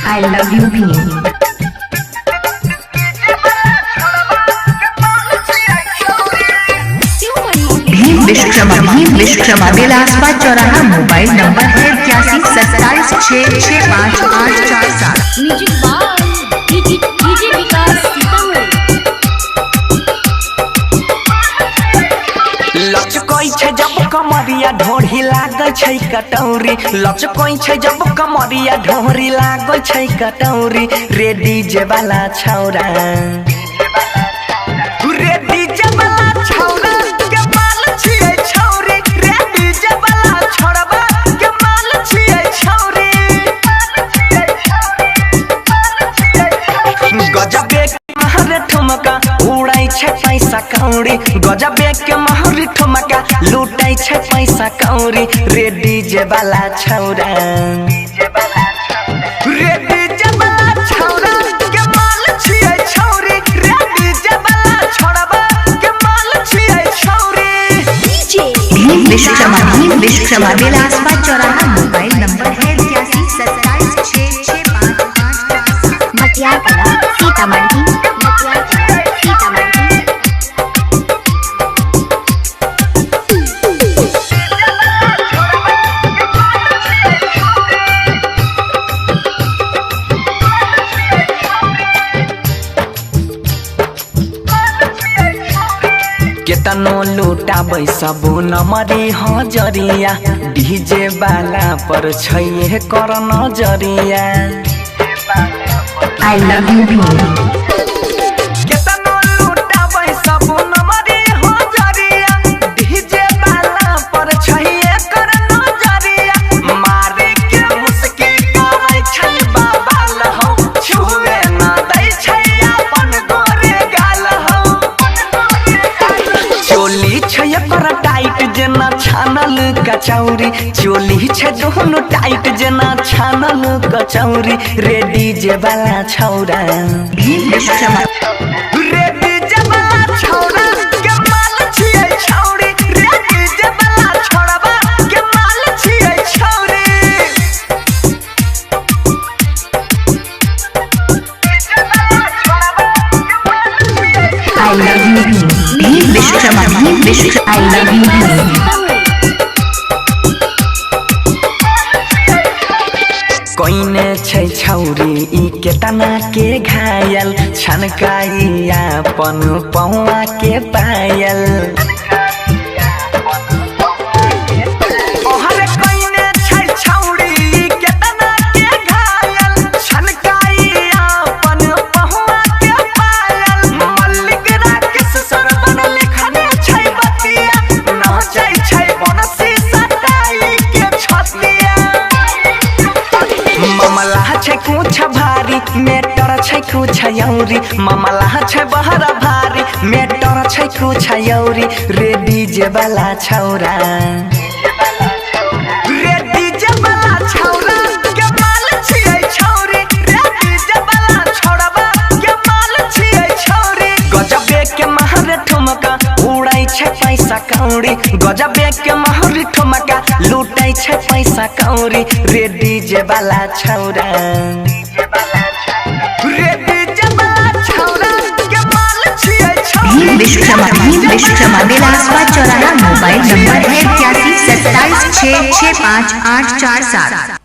I love you Bhim. Bhim Vishwakarma Bilaspur चौराहा। Mobile number है 812726658847। Music by DJ विकास सीतामढ़ी। लचकोई छे जब कमरिया ढोढ़ी लागै छै कटौरी। लचकोई छे जब कमरिया ढोढ़ी लागै छै कटौरी। रे डीजे वाला छौरा, रे डीजे वाला छौरा के माल छियै छौरी। रे डीजे वाला छौरबा के माल छियै छौरी। गजबे महरे ठुमका उड़ै छै पैसा कौड़ी। गजबे के महरे ठुमका लूटै छै पैसा कौड़ी। रे डीजे वाला छौरा, रे डीजे वाला छौरा के माल छियै छौरी। रे डीजे वाला छौरबा के माल छियै छौरी। भीम विश्वकर्मा बिलासपुर चौराहा। मोबाइल नंबर है 812726658847। मटियाला सीतामढ़ी। केतनो लूटाबै सबो नमरी हजरिया। डीजे वाला पर छै कर नजरिया। I love you Bhim. केतनो लूटाबै सबो नमरी हजरिया। डीजे वाला पर छै कर नजरिया। मारे के मुस्की करे छै बाबा लहौ। छुए ना दै छै अपन गोरे गाल हौ। चोली छै एकर टाइट जेना छानल कचौरी। चोली छै दोनों टाइट जेना छानल कचौरी। रे डीजे वाला छौरा, भीम विश्वकर्मा रे डीजे वाला छौरा के माल छियै छौरी। रे डीजे वाला छौरबा के माल छियै छौरी। I love you Bhim. Bhim Vishwakarma I love you Bhim. कोइने छै छौरी ई केतना के घायल। छनकाई अपन पौआ के पायल। ओहरे कोइने छै छौरी ई केतना के घायल। छनकाई अपन पौआ के पायल। मल्लिक राकेश सरवन लिखने छै बतिया। नाचै छै बनसी सटाई के छतिया। मामला छै कुछ भारी मेटर छै कुछ यौरी। मामला छै बहरा भारी मेटर छै कुछ यौरी। रे डीजे वाला छौरा, रे डीजे वाला छौरा के माल छियै छौरी। रे डीजे वाला छौरबा के माल छियै छौरी। गजबे के महरे ठुमका उड़ै छै पैसा कौड़ी। गजबे के महरे ठुमका लूटै छै पैसा कौड़ी। रे डीजे वाला छौरा, रे डीजे वाला छौरा के माल छियै छौरी। भीम विश्वकर्मा बिलासपुर चौराहा। मोबाइल नंबर है 812726658847।